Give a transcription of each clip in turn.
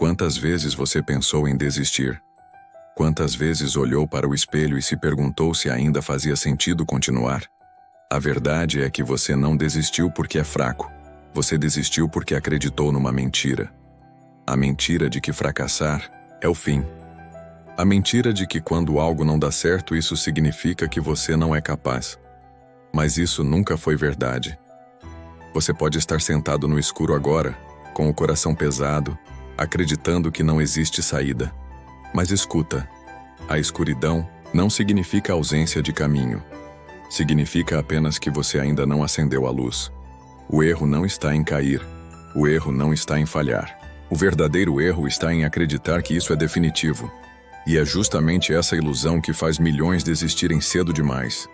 Quantas vezes você pensou em desistir? Quantas vezes olhou para o espelho e se perguntou se ainda fazia sentido continuar? A verdade é que você não desistiu porque é fraco. Você desistiu porque acreditou numa mentira. A mentira de que fracassar é o fim. A mentira de que quando algo não dá certo, isso significa que você não é capaz. Mas isso nunca foi verdade. Você pode estar sentado no escuro agora, com o coração pesado, acreditando que não existe saída. Mas escuta, a escuridão não significa ausência de caminho. Significa apenas que você ainda não acendeu a luz. O erro não está em cair. O erro não está em falhar. O verdadeiro erro está em acreditar que isso é definitivo. E é justamente essa ilusão que faz milhões desistirem cedo demais.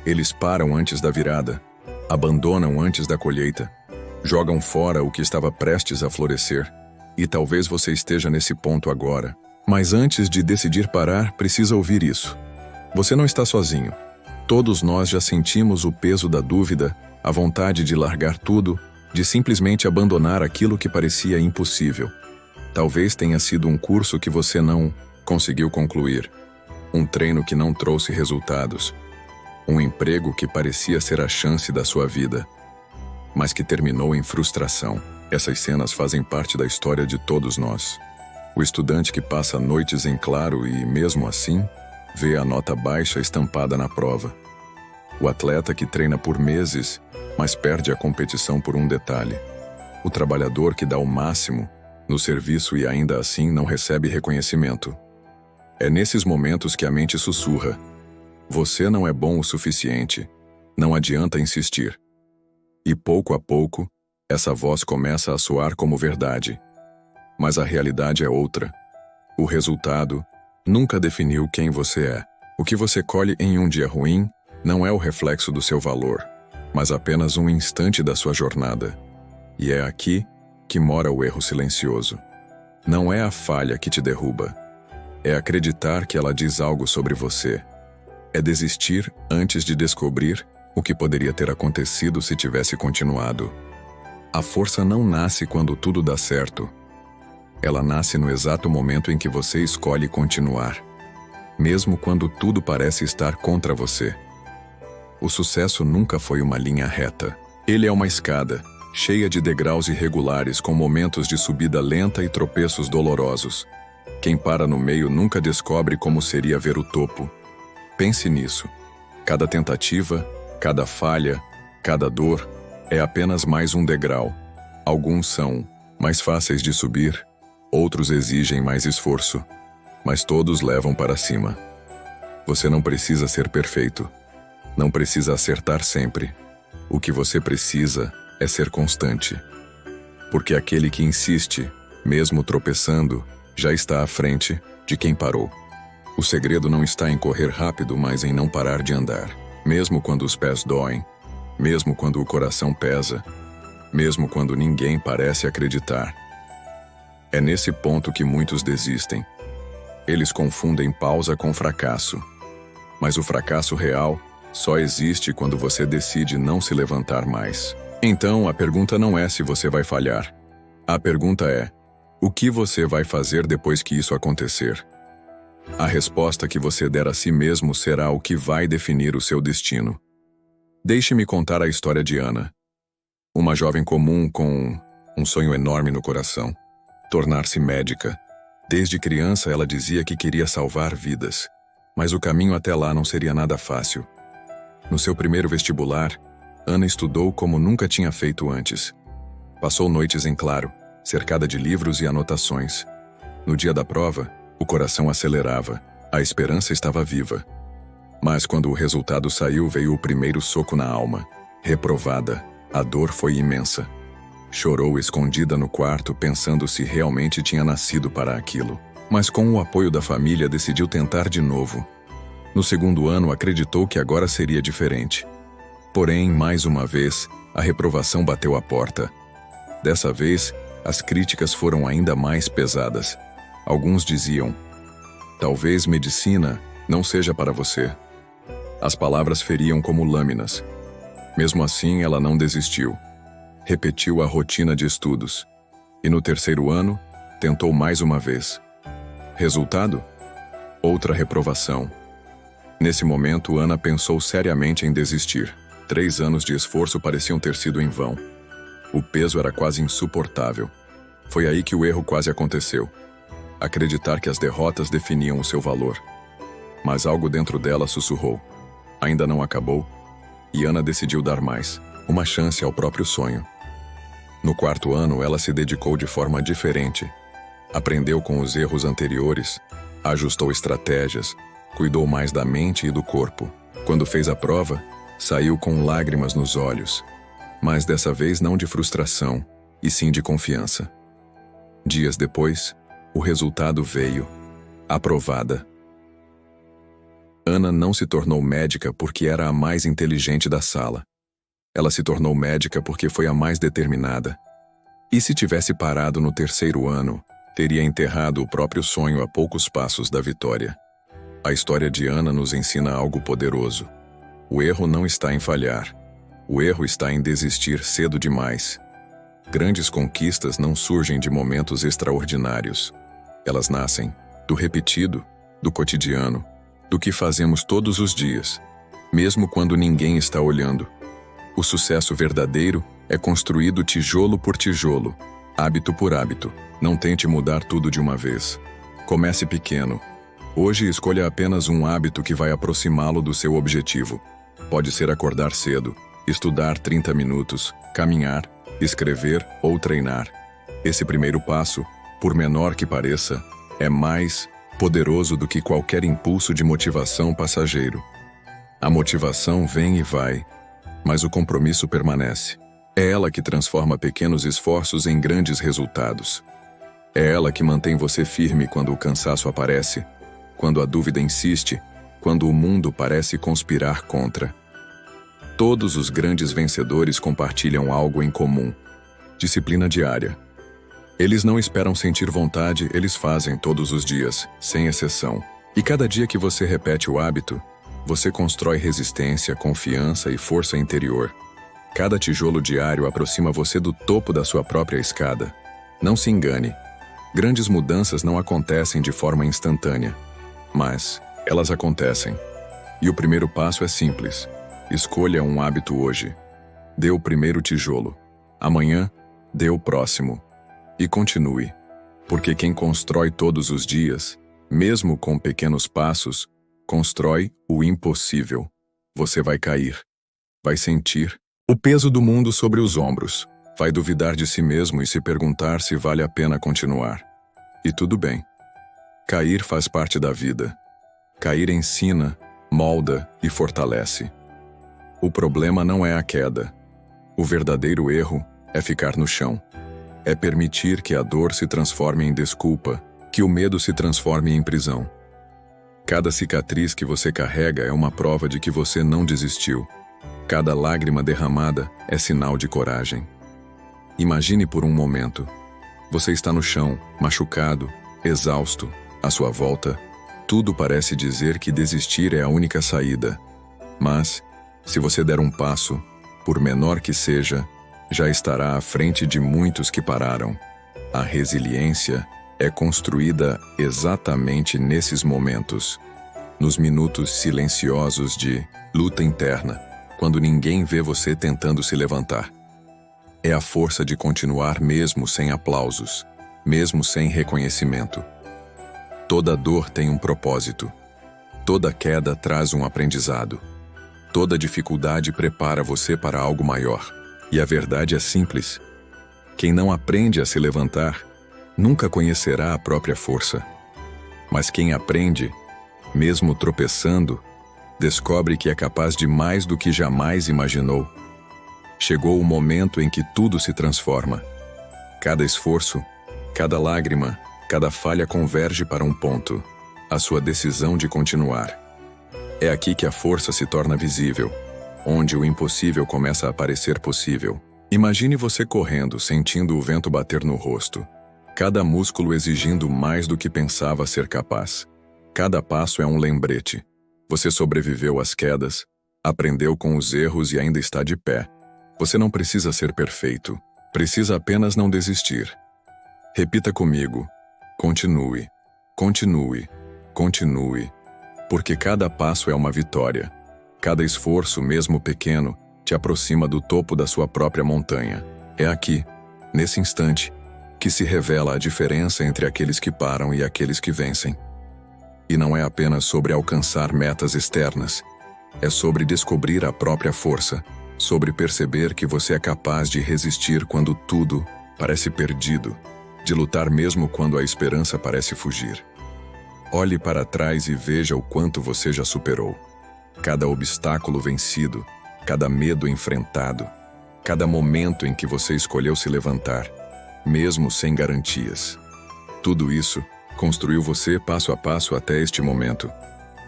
Eles param antes da virada, abandonam antes da colheita, jogam fora o que estava prestes a florescer. E talvez você esteja nesse ponto agora. Mas antes de decidir parar, precisa ouvir isso. Você não está sozinho. Todos nós já sentimos o peso da dúvida, a vontade de largar tudo, de simplesmente abandonar aquilo que parecia impossível. Talvez tenha sido um curso que você não conseguiu concluir, um treino que não trouxe resultados, um emprego que parecia ser a chance da sua vida, mas que terminou em frustração. Essas cenas fazem parte da história de todos nós. O estudante que passa noites em claro e, mesmo assim, vê a nota baixa estampada na prova. O atleta que treina por meses, mas perde a competição por um detalhe. O trabalhador que dá o máximo no serviço e ainda assim não recebe reconhecimento. É nesses momentos que a mente sussurra: você não é bom o suficiente, não adianta insistir. E pouco a pouco, essa voz começa a soar como verdade. Mas a realidade é outra. O resultado nunca definiu quem você é. O que você colhe em um dia ruim não é o reflexo do seu valor, mas apenas um instante da sua jornada. E é aqui que mora o erro silencioso. Não é a falha que te derruba. É acreditar que ela diz algo sobre você. É desistir antes de descobrir o que poderia ter acontecido se tivesse continuado. A força não nasce quando tudo dá certo. Ela nasce no exato momento em que você escolhe continuar, mesmo quando tudo parece estar contra você. O sucesso nunca foi uma linha reta. Ele é uma escada, cheia de degraus irregulares com momentos de subida lenta e tropeços dolorosos. Quem para no meio nunca descobre como seria ver o topo. Pense nisso. Cada tentativa, cada falha, cada dor é apenas mais um degrau. Alguns são mais fáceis de subir, outros exigem mais esforço, mas todos levam para cima. Você não precisa ser perfeito. Não precisa acertar sempre. O que você precisa é ser constante. Porque aquele que insiste, mesmo tropeçando, já está à frente de quem parou. O segredo não está em correr rápido, mas em não parar de andar. Mesmo quando os pés doem, mesmo quando o coração pesa, mesmo quando ninguém parece acreditar. É nesse ponto que muitos desistem. Eles confundem pausa com fracasso. Mas o fracasso real só existe quando você decide não se levantar mais. Então, a pergunta não é se você vai falhar. A pergunta é: o que você vai fazer depois que isso acontecer? A resposta que você der a si mesmo será o que vai definir o seu destino. Deixe-me contar a história de Ana. Uma jovem comum com um sonho enorme no coração: tornar-se médica. Desde criança ela dizia que queria salvar vidas, mas o caminho até lá não seria nada fácil. No seu primeiro vestibular, Ana estudou como nunca tinha feito antes. Passou noites em claro, cercada de livros e anotações. No dia da prova, o coração acelerava, a esperança estava viva. Mas quando o resultado saiu, veio o primeiro soco na alma. Reprovada, a dor foi imensa. Chorou escondida no quarto, pensando se realmente tinha nascido para aquilo. Mas com o apoio da família, decidiu tentar de novo. No segundo ano, acreditou que agora seria diferente. Porém, mais uma vez, a reprovação bateu à porta. Dessa vez, as críticas foram ainda mais pesadas. Alguns diziam: talvez medicina não seja para você. As palavras feriam como lâminas. Mesmo assim, ela não desistiu. Repetiu a rotina de estudos. E no terceiro ano, Tentou mais uma vez. Resultado? Outra reprovação. Nesse momento, Ana pensou seriamente em desistir. 3 anos de esforço pareciam ter sido em vão. O peso era quase insuportável. Foi aí que o erro quase aconteceu. Acreditar que as derrotas definiam o seu valor. Mas algo dentro dela sussurrou. Ainda não acabou, e Ana decidiu dar mais, uma chance ao próprio sonho. No 4º ano, ela se dedicou de forma diferente. Aprendeu com os erros anteriores, ajustou estratégias, cuidou mais da mente e do corpo. Quando fez a prova, saiu com lágrimas nos olhos, mas dessa vez não de frustração, e sim de confiança. Dias depois, o resultado veio. Aprovada. Ana não se tornou médica porque era a mais inteligente da sala. Ela se tornou médica porque foi a mais determinada. E se tivesse parado no 3º ano, teria enterrado o próprio sonho a poucos passos da vitória. A história de Ana nos ensina algo poderoso. O erro não está em falhar. O erro está em desistir cedo demais. Grandes conquistas não surgem de momentos extraordinários. Elas nascem do repetido, do cotidiano, do que fazemos todos os dias, mesmo quando ninguém está olhando. O sucesso verdadeiro é construído tijolo por tijolo, hábito por hábito. Não tente mudar tudo de uma vez. Comece pequeno. Hoje escolha apenas um hábito que vai aproximá-lo do seu objetivo. Pode ser acordar cedo, estudar 30 minutos, caminhar, escrever ou treinar. Esse primeiro passo, por menor que pareça, é mais poderoso do que qualquer impulso de motivação passageiro. A motivação vem e vai, mas o compromisso permanece. É ela que transforma pequenos esforços em grandes resultados. É ela que mantém você firme quando o cansaço aparece, quando a dúvida insiste, quando o mundo parece conspirar contra. Todos os grandes vencedores compartilham algo em comum: disciplina diária. Eles não esperam sentir vontade, eles fazem todos os dias, sem exceção. E cada dia que você repete o hábito, você constrói resistência, confiança e força interior. Cada tijolo diário aproxima você do topo da sua própria escada. Não se engane. Grandes mudanças não acontecem de forma instantânea, mas elas acontecem. E o primeiro passo é simples. Escolha um hábito hoje. Dê o primeiro tijolo. Amanhã, dê o próximo. E continue. Porque quem constrói todos os dias, mesmo com pequenos passos, constrói o impossível. Você vai cair. Vai sentir o peso do mundo sobre os ombros. Vai duvidar de si mesmo e se perguntar se vale a pena continuar. E tudo bem. Cair faz parte da vida. Cair ensina, molda e fortalece. O problema não é a queda. O verdadeiro erro é ficar no chão. É permitir que a dor se transforme em desculpa, que o medo se transforme em prisão. Cada cicatriz que você carrega é uma prova de que você não desistiu. Cada lágrima derramada é sinal de coragem. Imagine por um momento. Você está no chão, machucado, exausto. À sua volta, tudo parece dizer que desistir é a única saída. Mas, se você der um passo, por menor que seja, já estará à frente de muitos que pararam. A resiliência é construída exatamente nesses momentos. Nos minutos silenciosos de luta interna, quando ninguém vê você tentando se levantar. É a força de continuar mesmo sem aplausos, mesmo sem reconhecimento. Toda dor tem um propósito. Toda queda traz um aprendizado. Toda dificuldade prepara você para algo maior. E a verdade é simples. Quem não aprende a se levantar, nunca conhecerá a própria força. Mas quem aprende, mesmo tropeçando, descobre que é capaz de mais do que jamais imaginou. Chegou o momento em que tudo se transforma. Cada esforço, cada lágrima, cada falha converge para um ponto: a sua decisão de continuar. É aqui que a força se torna visível, onde o impossível começa a parecer possível. Imagine você correndo, sentindo o vento bater no rosto. Cada músculo exigindo mais do que pensava ser capaz. Cada passo é um lembrete. Você sobreviveu às quedas, aprendeu com os erros e ainda está de pé. Você não precisa ser perfeito. Precisa apenas não desistir. Repita comigo. Continue. Continue. Continue. Porque cada passo é uma vitória. Cada esforço, mesmo pequeno, te aproxima do topo da sua própria montanha. É aqui, nesse instante, que se revela a diferença entre aqueles que param e aqueles que vencem. E não é apenas sobre alcançar metas externas. É sobre descobrir a própria força, sobre perceber que você é capaz de resistir quando tudo parece perdido, de lutar mesmo quando a esperança parece fugir. Olhe para trás e veja o quanto você já superou. Cada obstáculo vencido, cada medo enfrentado, cada momento em que você escolheu se levantar, mesmo sem garantias. Tudo isso construiu você passo a passo até este momento.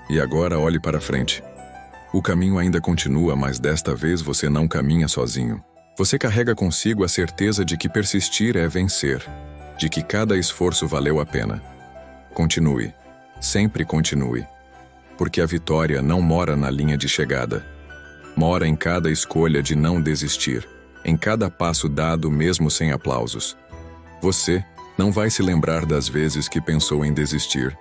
E agora olhe para frente. O caminho ainda continua, mas desta vez você não caminha sozinho. Você carrega consigo a certeza de que persistir é vencer, de que cada esforço valeu a pena. Continue, sempre continue, porque a vitória não mora na linha de chegada. Mora em cada escolha de não desistir, em cada passo dado mesmo sem aplausos. Você não vai se lembrar das vezes que pensou em desistir.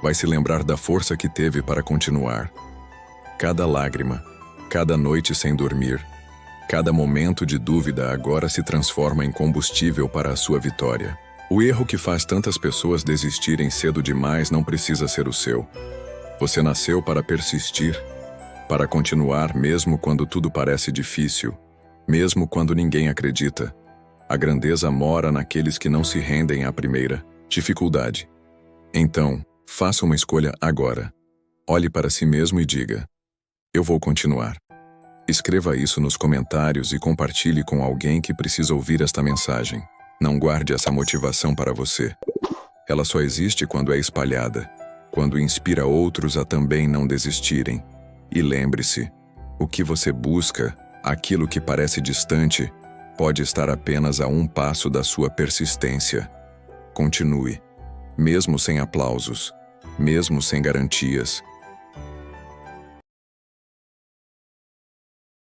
Vai se lembrar da força que teve para continuar. Cada lágrima, cada noite sem dormir, cada momento de dúvida agora se transforma em combustível para a sua vitória. O erro que faz tantas pessoas desistirem cedo demais não precisa ser o seu. Você nasceu para persistir, para continuar mesmo quando tudo parece difícil, mesmo quando ninguém acredita. A grandeza mora naqueles que não se rendem à primeira dificuldade. Então, faça uma escolha agora. Olhe para si mesmo e diga: eu vou continuar. Escreva isso nos comentários e compartilhe com alguém que precisa ouvir esta mensagem. Não guarde essa motivação para você. Ela só existe quando é espalhada, quando inspira outros a também não desistirem. E lembre-se, o que você busca, aquilo que parece distante, pode estar apenas a um passo da sua persistência. Continue, mesmo sem aplausos, mesmo sem garantias,